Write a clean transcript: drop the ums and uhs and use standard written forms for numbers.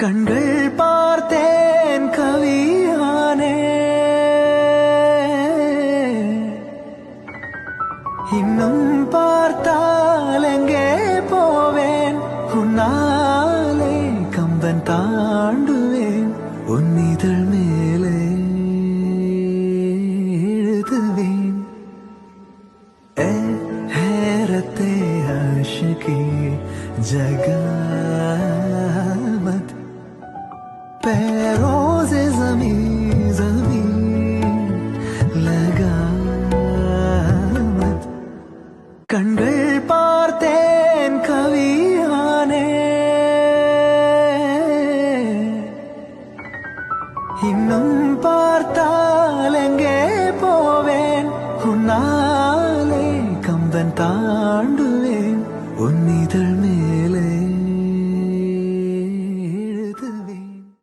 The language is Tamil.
கண்கள் பார்த்தேன் கவியானே இன்னும் பார்த்தால் எங்கே போவேன் உன்னாலே கம்பன் தாண்டுவேன் உன் இதழ் மேலே எழுதுவேன் हैरते आशिकी जगामत पैरों से ज़मीन ज़मीन लगा मत कण्கள் பார்த்தேன் கவியானே இன்னும் பார்த்தால் எங்கே போவேன் உன்னாலே கம்பன் தாண்டு